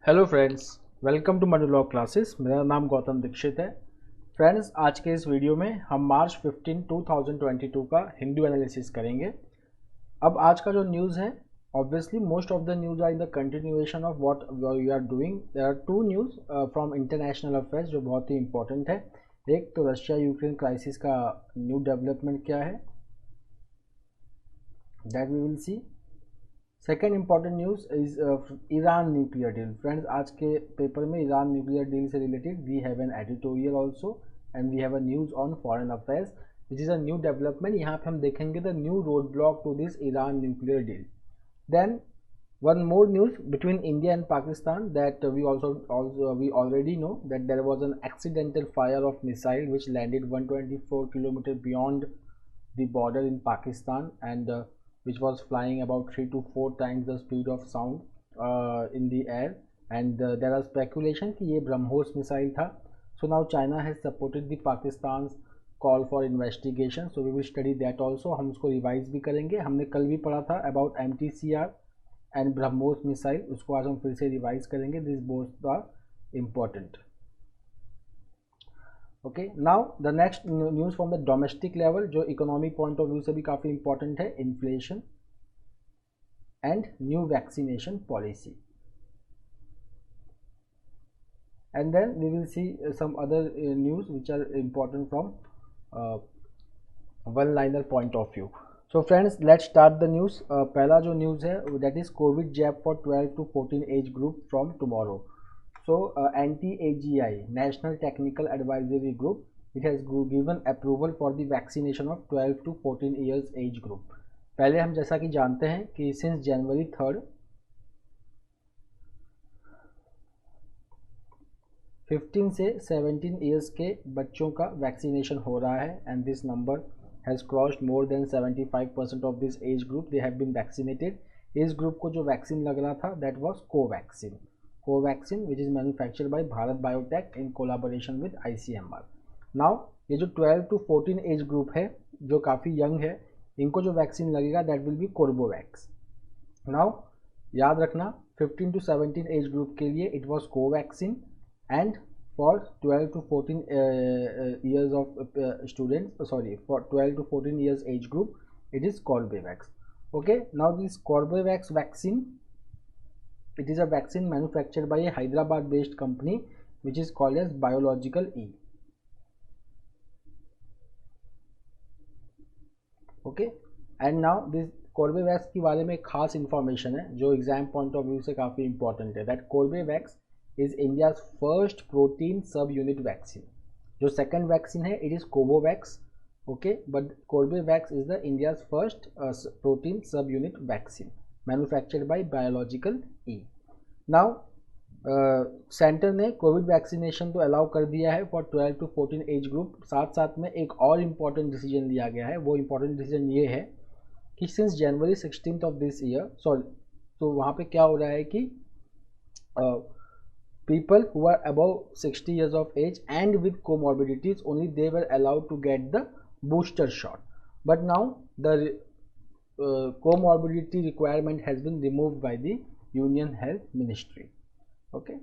Hello friends, welcome to Manulog classes. मेरा नाम गौतम दीक्षित है। फ्रेंड्स, आज के इस वीडियो में हम मार्च 15 2022 का हिंदू एनालिसिस करेंगे। अब आज का जो न्यूज़ है, obviously most of the news are in the continuation of what we are doing. There are two news from international affairs जो बहुत ही इंपॉर्टेंट है। एक तो रशिया यूक्रेन क्राइसिस का न्यू डेवलपमेंट क्या है, that we will see. Second important news is Iran nuclear deal. Friends, आज के पेपर में ईरान न्यूक्लियर डील से related we have an editorial also and we have a news on foreign affairs which is a new development. यहाँ पे हम देखेंगे the new road block to this Iran nuclear deal. Then one more news between India and Pakistan that we we already know that there was an accidental fire of missile which landed 124 kilometers beyond the border in Pakistan and which was flying about 3 to 4 times the speed of sound in the air, and there are speculation कि ये BrahMos missile था. So now China has supported the Pakistan's call for investigation, so we will study that also. हम उसको revise भी करेंगे। हमने कल भी पढ़ा था about MTCR and BrahMos missile, उसको आज हम फिर से रिवाइज करेंगे। This both are important. Okay, now the next news from the domestic level जो इकोनॉमिक पॉइंट ऑफ व्यू से भी काफ़ी इंपॉर्टेंट है, inflation and new vaccination policy. And then we will see some other news which are important from one liner point of view. So friends, let's start the news. पहला जो news है that is covid jab for 12 to 14 age group from tomorrow. So NTAGI national technical advisory group it has given approval for the vaccination of 12 to 14 years age group. पहले हम जैसा कि जानते हैं कि सिंस जनवरी 3 15 से 17 years के बच्चों का वैक्सीनेशन हो रहा है and this number has crossed more than 75% of this age group they have been vaccinated. इस ग्रुप को जो वैक्सीन लग रहा था that was Covaxin which is manufactured by Bharat biotech in collaboration with ICMR. Now ये जो 12 to 14 एज ग्रुप है जो काफ़ी यंग है, इनको जो वैक्सीन लगेगा that will be Corbovax. Now याद रखना 15 to 17 एज ग्रुप के लिए it was Covaxin and for 12 to 14 years of students, for 12 to 14 years age group it is Corbevax. Okay, now this Corbevax vaccine, it is a vaccine manufactured by a Hyderabad based company which is called as Biological E. Okay, and now this Corbevax के बारे में खास information है जो exam point of view से काफ़ी important है। That Corbevax is India's first protein sub-unit vaccine. जो second vaccine है it is Covovax, okay, but Corbevax is the India's first protein sub-unit vaccine manufactured by Biological E. Now centre ने Covid vaccination तो allow कर दिया है for 12 to 14 age group. साथ साथ में एक और इम्पॉर्टेंट डिसीजन लिया गया है। वो इम्पॉर्टेंट डिसीजन ये है कि since January 16 of this year, तो वहाँ पे क्या हो रहा है कि people who are above 60 years of age and with comorbidities only they were allowed to get the booster shot, but now the comorbidity requirement has been removed by the Union Health Ministry. Okay,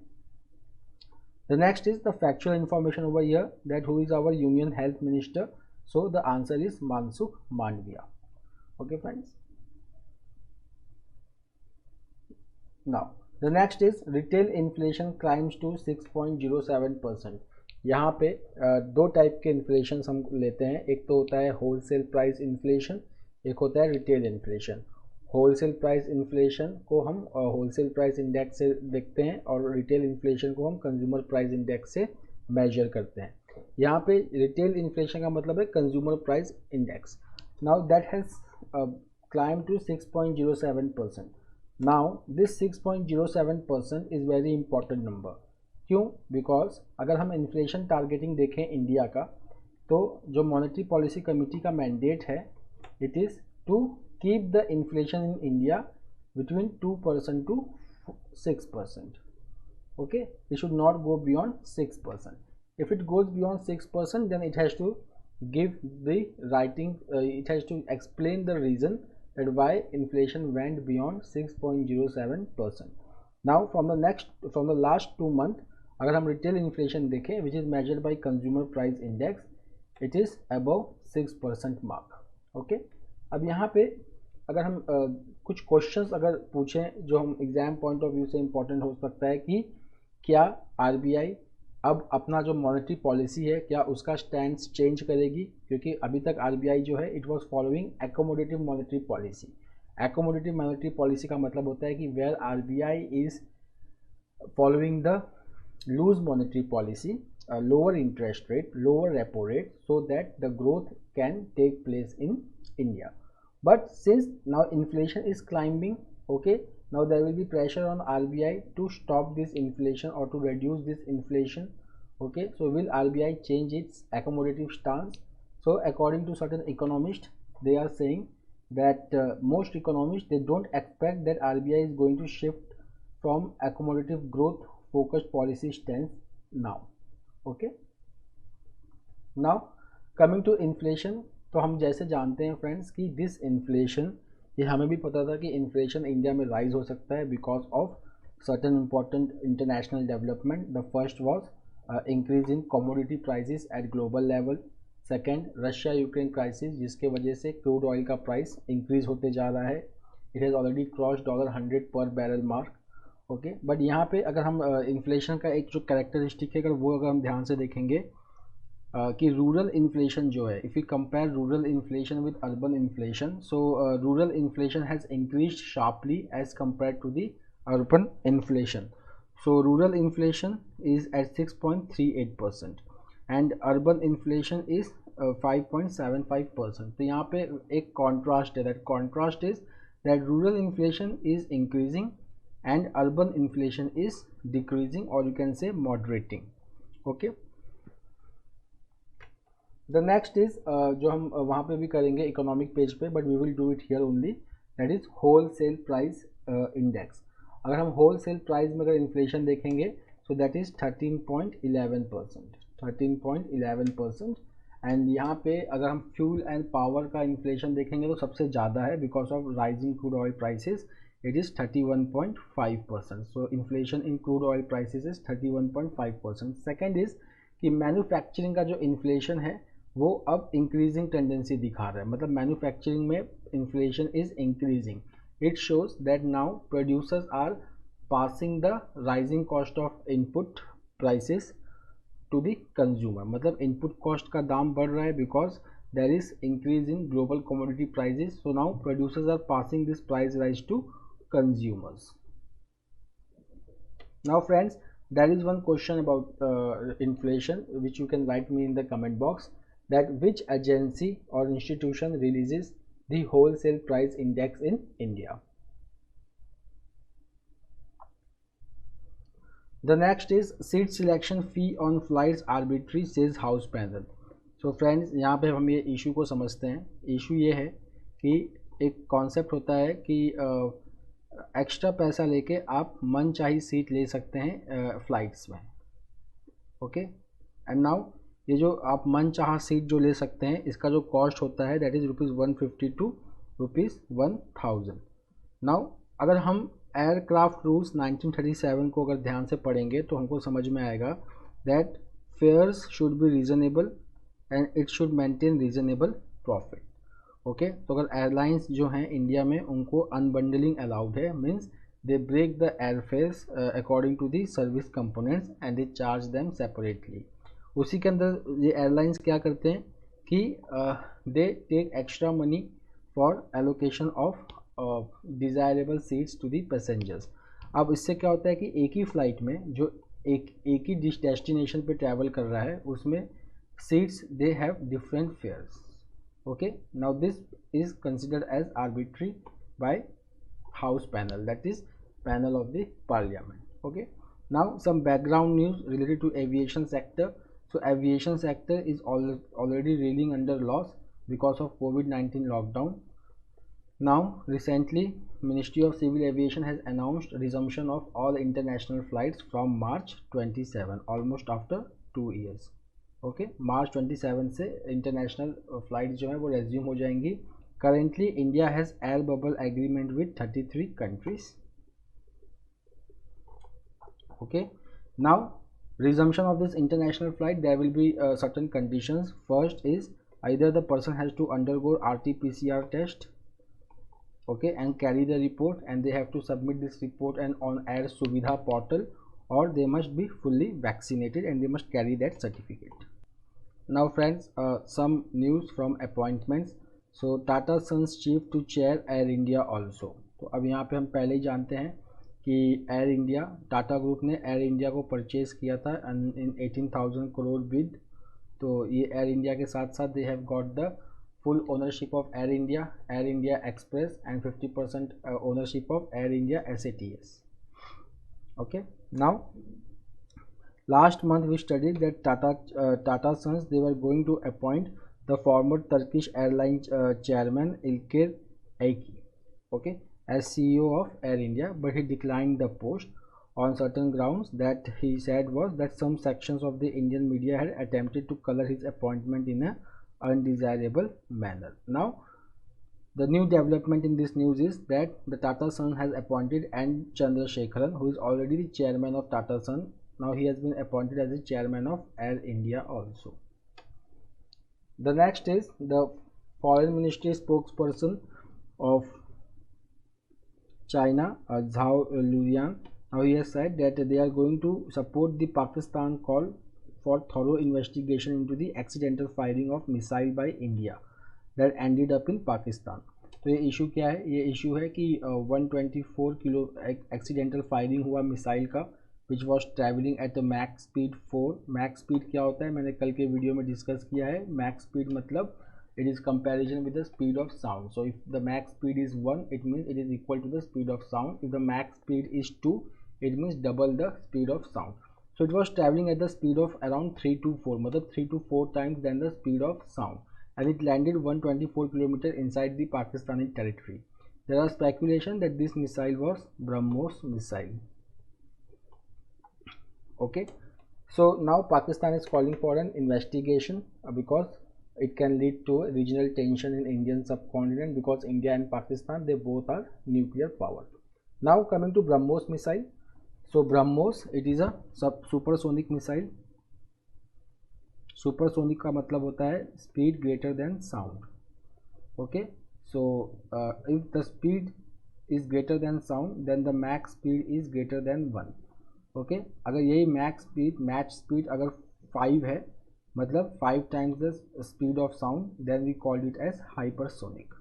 the next is the factual information over here that who is our Union Health Minister. So the answer is Mansukh Mandviya. Okay friends, now the next is retail inflation climbs to 6.07%. यहाँ पे दो type के inflation हम लेते हैं। एक तो होता है होलसेल प्राइस इन्फ्लेशन, एक होता है retail inflation. Wholesale price inflation को हम होलसेल प्राइस इंडेक्स से देखते हैं और रिटेल इन्फ्लेशन को हम कंज्यूमर प्राइस इंडेक्स से मेजर करते हैं। यहाँ पे रिटेल इन्फ्लेशन का मतलब है consumer price index. Now that has climb to 6.07%. Now this 6.07% is very important number. क्यों? बिकॉज अगर हम इन्फ्लेशन टारगेटिंग देखें इंडिया का, तो जो मॉनेटरी पॉलिसी कमेटी का मैंडेट है it is to keep the inflation in India between 2% to 6%. Okay, it should not go beyond 6%. If it goes beyond 6%, then it has to give the it has to explain the reason that why inflation went beyond 6.07%. Now from the last 2 month अगर हम retail inflation देखें which is measured by consumer price index, it is above 6% mark. Okay, अब यहाँ पे अगर हम कुछ questions अगर पूछें जो हम एग्जाम पॉइंट ऑफ व्यू से इम्पोर्टेंट हो सकता है कि क्या आरबीआई अब अपना जो मॉनेटरी पॉलिसी है क्या उसका स्टैंड चेंज करेगी, क्योंकि अभी तक आरबीआई जो है it was following accommodative monetary policy. Accommodative monetary policy का मतलब होता है कि where RBI is following the loose monetary policy, lower interest rate, lower repo rate, so that the growth can take place in India. But since now inflation is climbing, okay, now there will be pressure on RBI to stop this inflation or to reduce this inflation. Okay, so will RBI change its accommodative stance? So according to certain economists, they are saying that most economists, they don't expect that RBI is going to shift from accommodative growth focused policy stance now. Okay, now coming to inflation, तो हम जैसे जानते हैं friends कि this inflation, ये हमें भी पता था कि इन्फ्लेशन इंडिया में राइज हो सकता है because of certain important international development. The first was increase in commodity prices eight global level, second Russia Ukraine crisis जिसके वजह से क्रूड ऑयल का प्राइस इंक्रीज होते जा रहा है, इट हैज़ ऑलरेडी क्रॉस $100 पर बैरल मार्क। ओके, बट यहाँ पे अगर हम इन्फ्लेशन का एक जो कैरेक्टरिस्टिक है अगर हम ध्यान से देखेंगे कि रूरल इन्फ्लेशन जो है, if you compare rural inflation with urban inflation, so rural inflation has increased sharply as compared to the urban inflation. So rural inflation is at 6.38% and urban inflation is 5.75%। तो यहाँ पे एक contrast है, that contrast is that rural inflation is increasing and urban inflation is decreasing, or you can say moderating. Okay, the next is जो हम वहाँ पे भी करेंगे इकोनॉमिक पेज पे, but we will do it here only, that is wholesale price index. अगर हम whole sale price में अगर इन्फ्लेशन देखेंगे सो दैट इज 13.11%, 13.11%। एंड यहाँ पे अगर हम फ्यूल एंड पावर का इन्फ्लेशन देखेंगे तो सबसे ज़्यादा है because of rising crude oil prices, it is 31.5%. so inflation in crude oil prices is 31.5%. second is कि मैन्युफैक्चरिंग का जो इन्फ्लेशन है वो अब इंक्रीजिंग टेंडेंसी दिखा रहा है, मतलब मैन्युफैक्चरिंग में inflation is increasing. It shows that now producers are passing the rising cost of input prices to the consumer, मतलब इनपुट कॉस्ट का दाम बढ़ रहा है because there is increase in global commodity prices, so now producers are passing this price rise to consumers. Now friends, there is one question about inflation which you can write me in the comment box, that which agency or institution releases the wholesale price index in India. The next is seat selection fee on flights arbitrary, says House panel. So friends, यहाँ पे हम ये issue को समझते हैं। Issue ये है कि एक कॉन्सेप्ट होता है कि एक्स्ट्रा पैसा लेके आप मन चाही सीट ले सकते हैं फ़्लाइट्स में। ओके, एंड नाउ ये जो आप मन चाह सीट जो ले सकते हैं इसका जो कॉस्ट होता है दैट इज़ ₹150 टू ₹1000। नाउ अगर हम एयरक्राफ्ट रूल्स 1937 को अगर ध्यान से पढ़ेंगे तो हमको समझ में आएगा that fares should be reasonable and it should maintain reasonable profit. Okay, तो अगर एयरलाइंस जो हैं इंडिया में उनको अनबंडलिंग अलाउड है, means they break the airfares according to the service components and they charge them separately. उसी के अंदर ये एयरलाइंस क्या करते हैं कि they take extra money for allocation of desirable seats to the passengers. अब इससे क्या होता है कि एक ही फ्लाइट में जो एक ही डेस्टिनेशन पे ट्रैवल कर रहा है उसमें seats they have different fares. Okay, now this is considered as arbitrary by House panel, that is panel of the parliament. Okay, now some background news related to aviation sector. So aviation sector is already reeling under loss because of COVID-19 lockdown. Now recently Ministry of Civil Aviation has announced resumption of all international flights from March 27, almost after 2 years. Okay, मार्च 27 से international flight जो है वो resume हो जाएंगी। Currently India has air bubble agreement with 33 countries. Okay, now resumption of this international flight, there will be certain conditions. First is either the person has to undergo RT-PCR test, okay, and carry the report, and they have to submit this report and on Air Suvidha portal, or they must be fully vaccinated and they must carry that certificate. Now friends, some news from appointments. So Tata Sons chief to chair Air India also. तो अब यहाँ पे हम पहले ही जानते हैं कि air India, Tata group ने एयर इंडिया को परचेज किया था इन 18,000 करोड़ बिड. तो ये एयर इंडिया के साथ साथ they have got the full ownership of Air India Express and 50% ownership of Air India SATS. Okay, now last month we studied that Tata Sons, they were going to appoint the former Turkish Airlines chairman İlker Ayki, okay, as CEO of Air India, but he declined the post on certain grounds that he said was that some sections of the Indian media had attempted to color his appointment in a undesirable manner. Now the new development in this news is that the Tata Sons has appointed N. Chandrasekaran, who is already the chairman of Tata Sons. Now he has been appointed as the chairman of Air India also. The next is the foreign ministry spokesperson of China, Zhao Lulian. Now he has said that they are going to support the Pakistan call for thorough investigation into the accidental firing of missile by India that ended up in Pakistan. तो ये issue क्या है? ये issue है कि 124 kilo accidental firing हुआ missile का, which was travelling at max speed 4. Max speed क्या होता है मैंने कल के वीडियो में डिस्कस किया है. मैक्स स्पीड मतलब it is comparison with the speed of sound. So if the max speed is 1, it means it is equal to the speed of sound. If the max speed is 2, it means double the speed of sound. So it was traveling at the speed of around 3 to 4, matlab 3 to 4 times than the speed of sound, and it landed 124 km inside the Pakistani territory. There are speculation that this missile was BrahMos missile. Okay, so now Pakistan is calling for an investigation because it can lead to regional tension in Indian subcontinent, because India and Pakistan, they both are nuclear power. Now coming to BrahMos missile. So BrahMos, it is a supersonic missile. Supersonic का मतलब होता है speed greater than sound. Okay, so if the speed is greater than sound, then the max speed is greater than 1. Okay, अगर यही match speed अगर 5 है, मतलब 5 times the speed of sound, then we called it as hypersonic.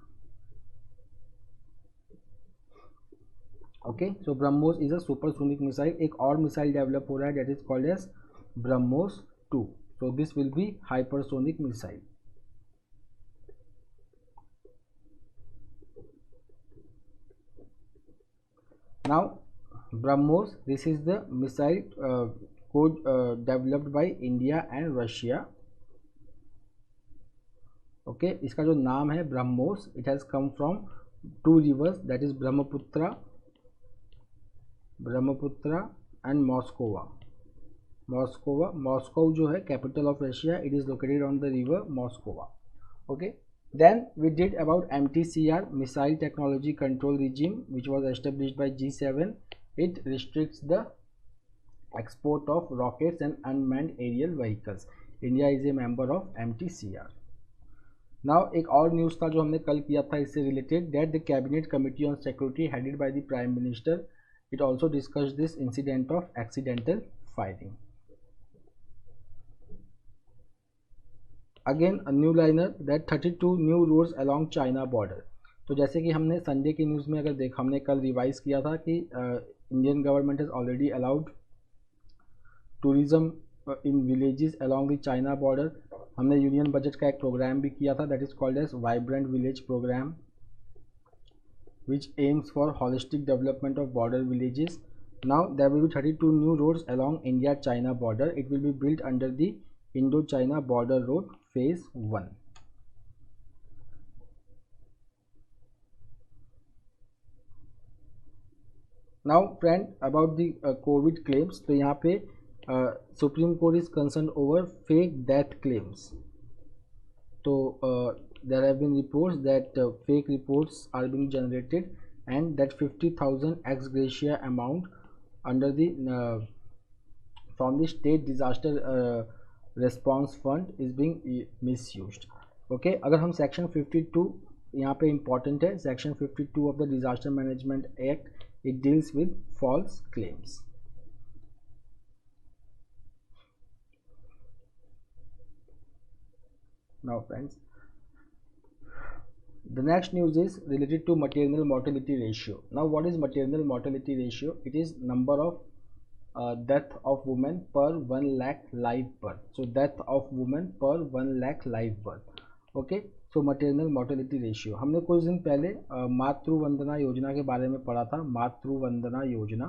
Okay, so BrahMos is a supersonic missile. एक और missile develop हो रहा है, that is called as BrahMos 2. So this will be hypersonic missile. Now BrahMos, this is the missile code developed by India and Russia. Okay, इसका जो नाम है BrahMos, it has come from 2 rivers, that is Brahmaputra and Moscow जो है capital of Russia, it is located on the river Moscow. Okay, then we did about MTCR, Missile Technology Control Regime, which was established by G7. It restricts the export of rockets and unmanned aerial vehicles. India is a member of MTCR. Now एक और news था जो हमने कल किया था इससे related, that the Cabinet Committee on Security headed by the Prime Minister, it also discussed this incident of accidental firing. Again a new liner, that 32 new roads along China border. तो जैसे कि हमने संडे की news में अगर हमने कल revise किया था कि Indian government has already allowed tourism in villages along the China border. हमने यूनियन बजट का एक प्रोग्राम भी किया था, that is called as vibrant village program, which aims for holistic development of border villages. Now there will be 32 new roads along India-China border. It will be built under the Indo-China border road phase 1. Now friend, about the COVID claims, तो यहाँ पे Supreme Court is concerned over fake death claims. तो there have been reports that fake reports are being generated, and that 50,000 ex gratia amount under the from the state disaster response fund is being misused. Okay, अगर हम section 52 यहाँ पे important है, section 52 of the disaster management act, it deals with false claims. Now friends, the next news is related to maternal mortality ratio. Now what is maternal mortality ratio? It is number of death of women per 1 lakh live birth. So death of women per 1 lakh live birth. Okay, so maternal mortality ratio. हमने कुछ दिन पहले मातृ वंदना योजना के बारे में पढ़ा था. मातृ वंदना योजना,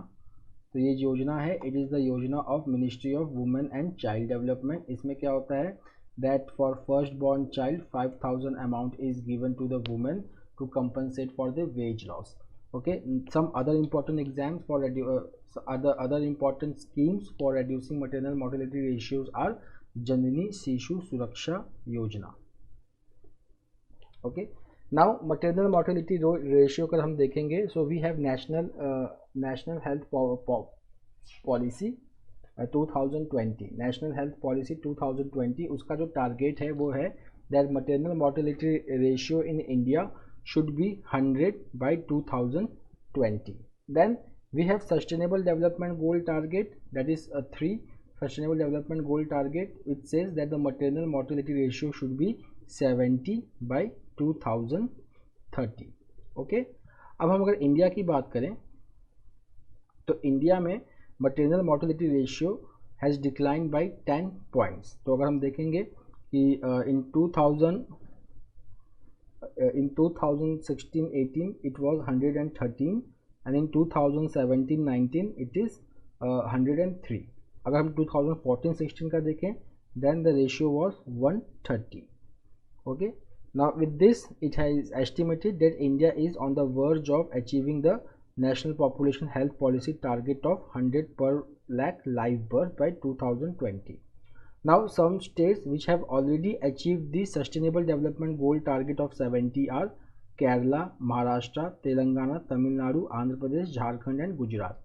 तो ये योजना है, इट इज़ द योजना of ministry of women and child development. इसमें क्या होता है, that for first born child 5,000 amount is given to the woman to compensate for the wage loss. Okay, some other important exams for other important schemes for reducing maternal mortality ratios are Janani Sishu Suraksha Yojana. Okay, now maternal mortality ratio अगर हम देखेंगे, so we have national health policy 2020, national health policy 2020. उसका जो target है वो है that maternal mortality ratio in India should be 100 by 2020. Then we have sustainable development goal target, that is 3 sustainable development goal target, which says that the maternal mortality ratio should be 70 by 2030. Okay, अब हम अगर India की बात करें तो India में maternal mortality ratio has declined by 10 points. तो अगर हम देखेंगे कि in 2016-18 it was 113 and in 2017-19 it is 103. अगर हम 2014-16 का देखें then the ratio was 130. Okay, now with this it has estimated that India is on the verge of achieving the National Population Health Policy target of 100 per lakh live birth by 2020. Now some states which have already achieved the Sustainable Development Goal target of 70 are Kerala, Maharashtra, Telangana, Tamil Nadu, Andhra Pradesh, Jharkhand and Gujarat.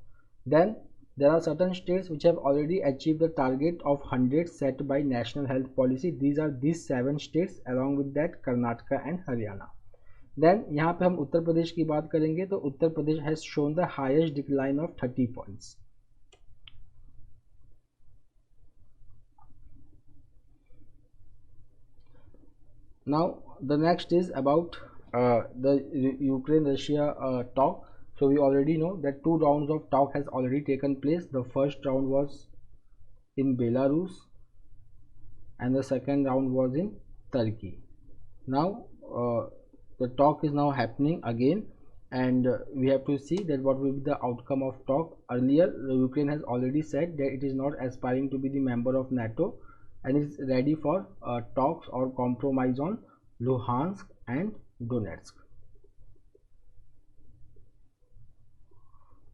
Then there are certain states which have already achieved the target of 100 set by National Health Policy. These are these 7 states, along with that Karnataka and Haryana. Then यहाँ पे हम उत्तर प्रदेश की बात करेंगे तो Uttar Pradesh has shown the highest decline of 30 points. Now the next is about the Ukraine Russia talk. So we already know that 2 rounds of talk has already taken place. The first round was in Belarus and the second round was in Turkey. Now the talk is now happening again and we have to see that what will be the outcome of talk. Earlier Ukraine has already said that it is not aspiring to be the member of NATO and is ready for talks or compromise on Luhansk and Donetsk.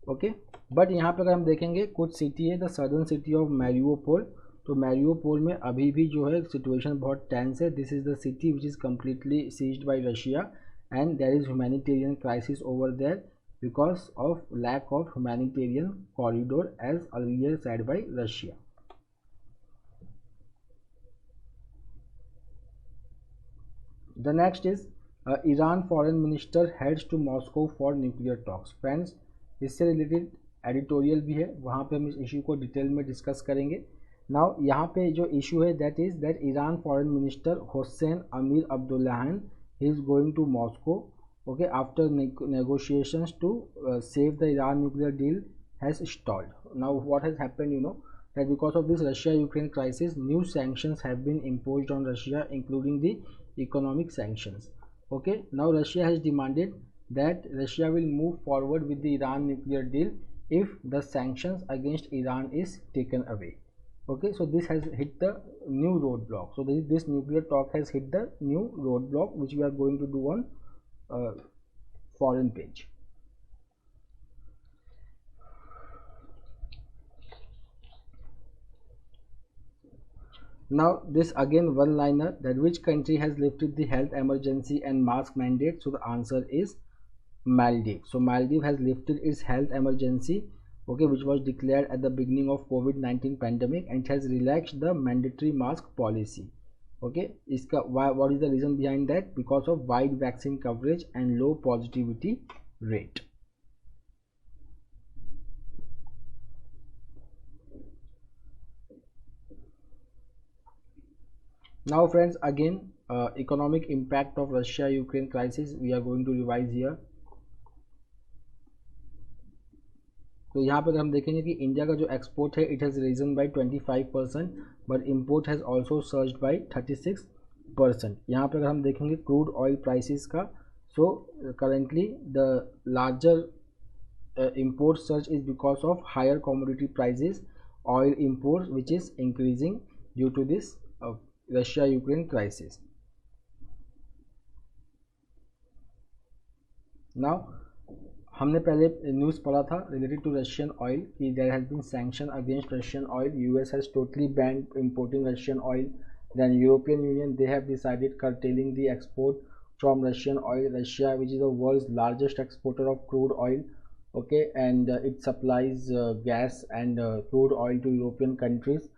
Okay, but यहाँ पर अगर हम देखेंगे कुछ city है, the southern city of Mariupol. तो Mariupol में अभी भी जो है सिचुएशन बहुत टेंस है. This is the city which is completely seized by Russia and there is humanitarian crisis over there because of lack of humanitarian corridor as earlier said by Russia. The next is Iran foreign minister heads to Moscow for nuclear talks. Friends, इससे related editorial भी है, वहाँ पे हम इस issue को detail में discuss करेंगे. नाउ यहाँ पे जो इशू है that is that Iran foreign minister Hussein Amir Abdollahian he is going to Moscow. Okay, after negotiations to save the Iran nuclear deal has stalled. Now what has happened, you know that because of this Russia-Ukraine crisis, new sanctions have been imposed on Russia, including the economic sanctions. Okay, now Russia has demanded that Russia will move forward with the Iran nuclear deal if the sanctions against Iran is taken away. Okay, so this has hit the new roadblock. So this nuclear talk has hit the new roadblock, which we are going to do on foreign page. Now this again one liner, that which country has lifted the health emergency and mask mandate? So the answer is Maldives. So Maldives has lifted its health emergency. okay, which was declared at the beginning of COVID-19 pandemic, and it has relaxed the mandatory mask policy. Okay, iska what is the reason behind that? Because of wide vaccine coverage and low positivity rate. Now friends, again economic impact of Russia Ukraine crisis we are going to revise here. तो यहाँ पर हम देखेंगे कि India का जो export है it has risen by 25%, but import has also surge by 36%. यहाँ पर अगर हम देखेंगे क्रूड ऑयल प्राइसेस का, so currently the larger import surge is because of higher commodity prices, oil import which is increasing due to this Russia Ukraine crisis. Now हमने पहले news पढ़ा था रिलेटेड टू रशियन ऑयल कि there has been sanction against Russian oil. US has totally banned importing Russian oil. Then European union they have decided curtailing the export from Russian oil. Russia, which is the world's largest exporter of crude oil, okay, and it supplies gas and crude oil to European countries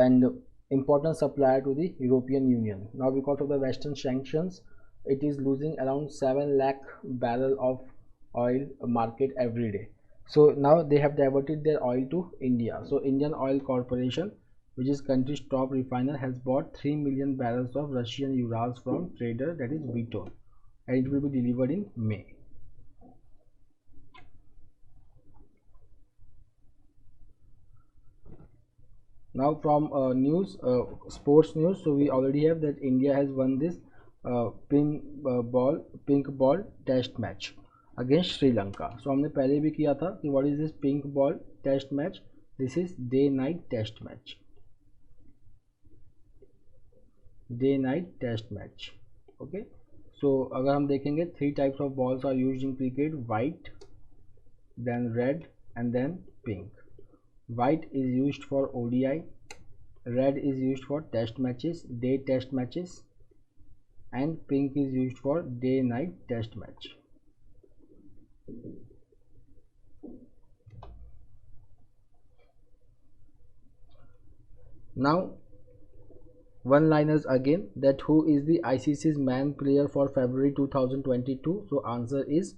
and important supplier to the European Union. Now because of the Western sanctions, it is losing around 7 lakh barrel of oil market every day. So now they have diverted their oil to India. So Indian Oil Corporation, which is country's top refiner, has bought 3 million barrels of Russian Urals from trader that is Vitol, and it will be delivered in May. Now from news, sports news, so we already have that India has won this pink ball test match against Sri Lanka. So हमने पहले भी किया था कि what is this pink ball test match. This is day night test match. Day night test match. Okay, so अगर हम देखेंगे 3 types of balls are used in cricket, white, then red and then pink. White is used for ODI, red is used for test matches, day test matches, and pink is used for day night test match. Now one liners again, that who is the ICC's man player for February 2022? So answer is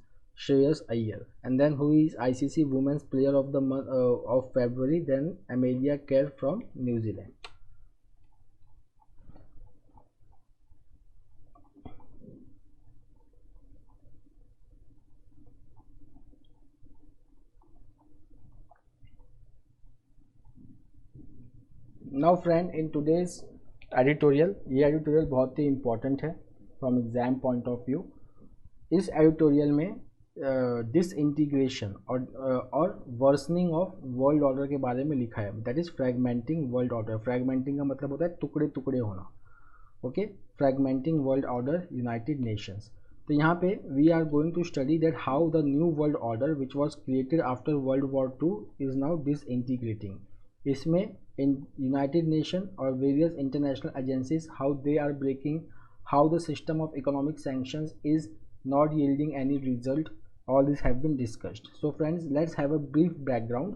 Shreyas Iyer. And then who is ICC women's player of the month of February? Then Amelia Kerr from New Zealand. Now friend, in today's editorial, ये editorial बहुत ही important है from exam point of view. इस editorial में disintegration और worsening of world order के बारे में लिखा है. That is fragmenting world order. Fragmenting का मतलब होता है टुकड़े टुकड़े होना. Okay, fragmenting world order, United Nations. तो यहाँ पे we are going to study that how the new world order which was created after world war II is now disintegrating. इसमें in United Nations or various international agencies, how they are breaking, how the system of economic sanctions is not yielding any result. All this have been discussed. So friends, let's have a brief background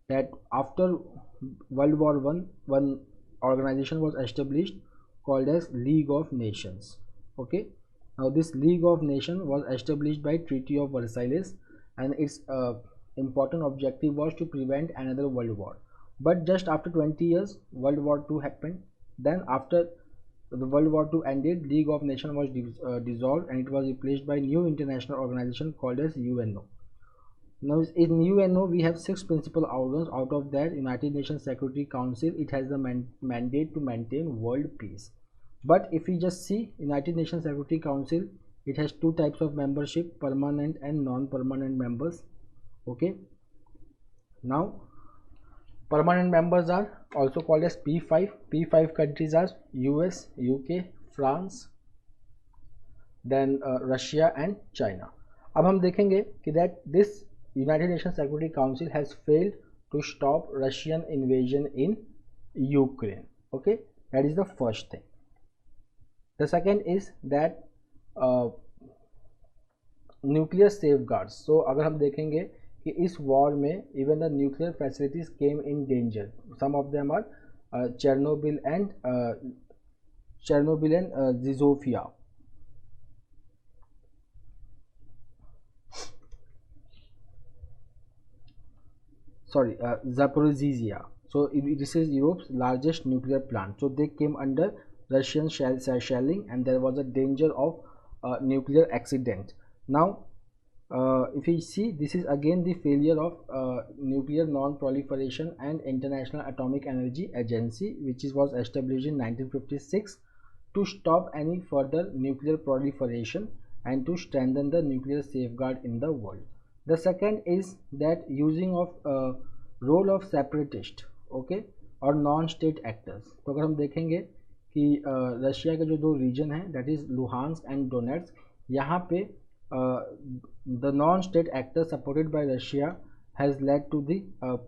that after World War I, one organization was established called as League of Nations. Okay, now this League of Nations was established by Treaty of Versailles, and its important objective was to prevent another world war. But just after 20 years, World War II happened. Then after the World War II ended, League of Nations was dissolved, and it was replaced by new international organization called as UNO. Now in UNO we have 6 principal organs. Out of that, United Nations Security Council, it has the mandate to maintain world peace. But if we just see United Nations Security Council, it has 2 types of membership, permanent and non-permanent members. Okay, now permanent members are also called as P5. P5 countries are US, UK, France, then Russia and China. अब हम देखेंगे कि that this United Nations Security Council has failed to stop Russian invasion in Ukraine. Okay, that is the first thing. The second is that nuclear safeguards. So अगर हम देखेंगे कि इस war में even the nuclear facilities came in danger. Some of them are Chernobyl and Zizofia. Sorry, Zaporizhzhia. So this is Europe's largest nuclear plant. So they came under Russian shelling, and there was a danger of nuclear accident. Now, if you see, this is again the failure of Nuclear Non-Proliferation and International Atomic Energy Agency, which was established in 1956 to stop any further nuclear proliferation and to strengthen the nuclear safeguard in the world. The second is that using of role of separatist, okay, और non state actors. तो अगर हम देखेंगे कि Russia के जो दो reason हैं, that is Luhansk and Donetsk, यहाँ पे the non-state actor supported by Russia has led to the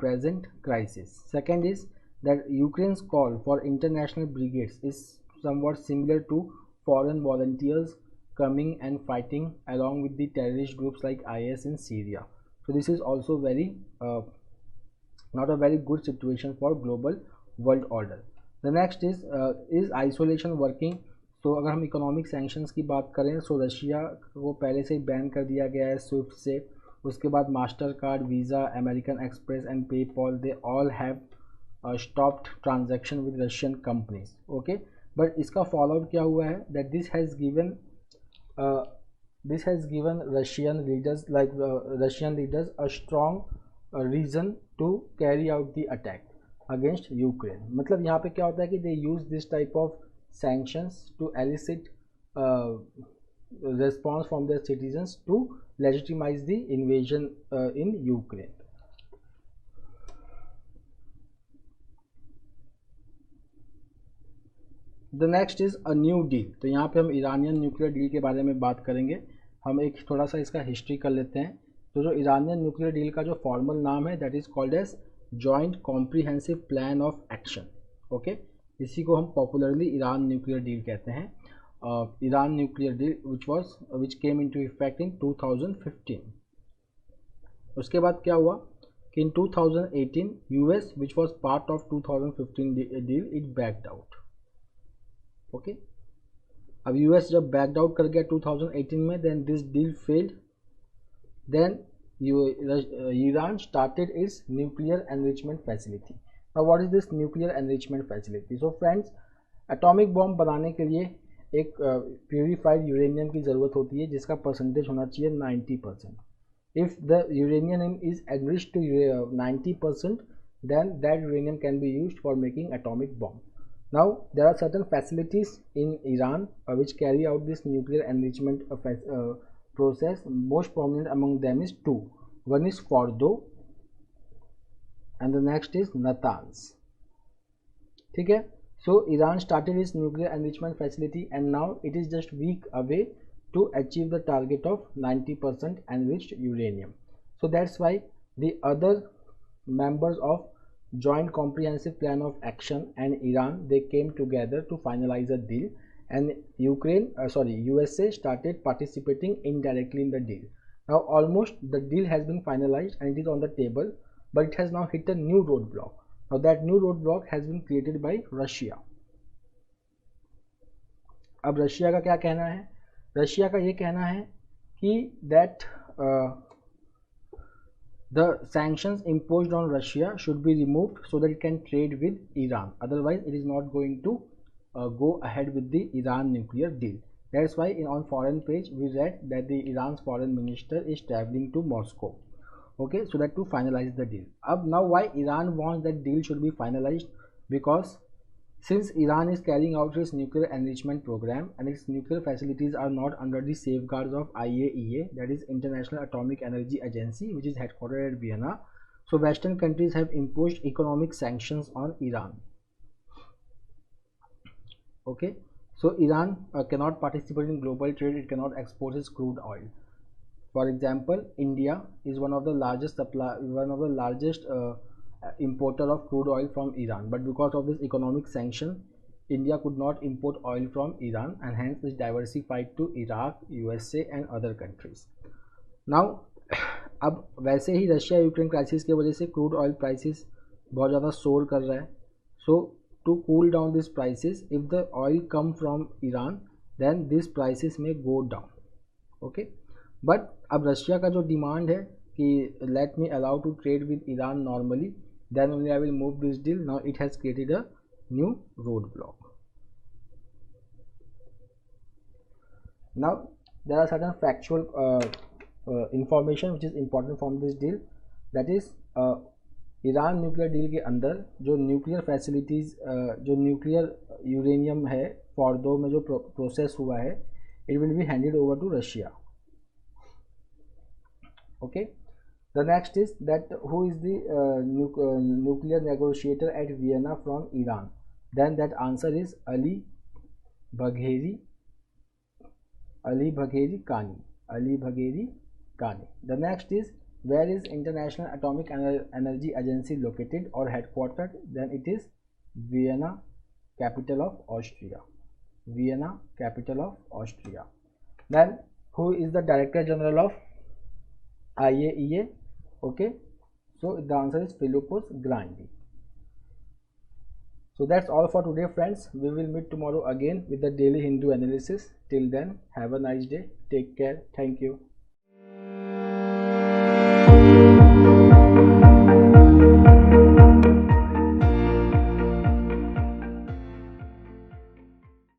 present crisis. Second is that Ukraine's call for international brigades is somewhat similar to foreign volunteers coming and fighting along with the terrorist groups like IS in Syria. So this is also very not a very good situation for global world order. The next is isolation working. तो अगर हम economic sanctions की बात करें, सो Russia को पहले से ही ban कर दिया गया है स्विफ्ट से. उसके बाद Mastercard, Visa, American Express and PayPal, they all have stopped transaction with Russian companies. Okay, but इसका फॉलो आउट क्या हुआ है, that this has given Russian leaders a strong reason to carry out the attack against Ukraine. मतलब यहाँ पे क्या होता है कि they use this type of sanctions to elicit response from their citizens to legitimize the invasion in Ukraine. The next is a new deal. तो यहाँ पे हम ईरानियन न्यूक्लियर डील के बारे में बात करेंगे. हम एक थोड़ा सा इसका हिस्ट्री कर लेते हैं. तो जो ईरानियन न्यूक्लियर डील का जो फॉर्मल नाम है, that is called as joint comprehensive plan of action. Okay, इसी को हम पॉपुलरली ईरान न्यूक्लियर डील कहते हैं. Iran nuclear deal which came into effect in 2015. उसके बाद क्या हुआ कि in 2018 US which was part of 2015 deal, it backed out. Okay, अब यूएस जब बैक्ड आउट कर गया 2018 में, then this deal failed. Then Iran started its nuclear enrichment facility. Now what is this nuclear enrichment facility? So friends, atomic bomb बनाने के लिए एक purified uranium की ज़रूरत होती है जिसका परसेंटेज होना चाहिए 90%. If the uranium is enriched to 90%, then that uranium can be used for making atomic bomb. Now there are certain facilities in Iran which carry out this nuclear enrichment process. Most prominent among them is two. One is Fordo and the next is Natanz. ठीक है, so Iran started its nuclear enrichment facility and now it is just week away to achieve the target of 90% enriched uranium. So that's why the other members of Joint Comprehensive Plan of Action and Iran, they came together to finalize a deal, and USA started participating indirectly in the deal. Now almost the deal has been finalized and it is on the table, but it has now hit a new roadblock. Now that new roadblock has been created by Russia. अब Russia का क्या कहना है? Russia का ये कहना है कि that the sanctions imposed on Russia should be removed so that it can trade with Iran. Otherwise, it is not going to go ahead with the Iran nuclear deal. That's why on foreign page we read that the Iran's foreign minister is traveling to Moscow. Okay, so that to finalize the deal. Now why Iran wants that deal should be finalized? Because since Iran is carrying out its nuclear enrichment program and its nuclear facilities are not under the safeguards of IAEA, that is International Atomic Energy Agency, which is headquartered at Vienna, so Western countries have imposed economic sanctions on Iran. Okay, so Iran cannot participate in global trade, it cannot export its crude oil. For example, India is one of the largest importer of crude oil from Iran, but because of this economic sanction, India could not import oil from Iran and hence is diversified to Iraq, USA and other countries. Now अब वैसे ही Russia Ukraine crisis की वजह से crude oil prices बहुत ज़्यादा सोर कर रहा है. So to cool down this prices, if the oil come from Iran then this prices may go down. Okay, but अब रशिया का जो डिमांड है कि let me allow to trade with Iran normally, then only I will move this deal. Now it has created a new road block. Now there are certain factual information which is important from this deal, that is Iran nuclear deal के अंदर जो nuclear facilities, जो nuclear uranium है Fordow में जो process हुआ है, it will be handed over to Russia. Okay, the next is that who is the nuclear negotiator at Vienna from Iran, then that answer is Ali Bagheri Kani. Ali Bagheri Kani. The next is, where is International Atomic Energy Agency located or headquartered? Then it is Vienna, capital of Austria. Vienna, capital of Austria. Then who is the Director General of IAEA? Okay, so the answer is Philippos Grandi. So that's all for today, friends. We will meet tomorrow again with the daily Hindu analysis. Till then, have a nice day. Take care. Thank you.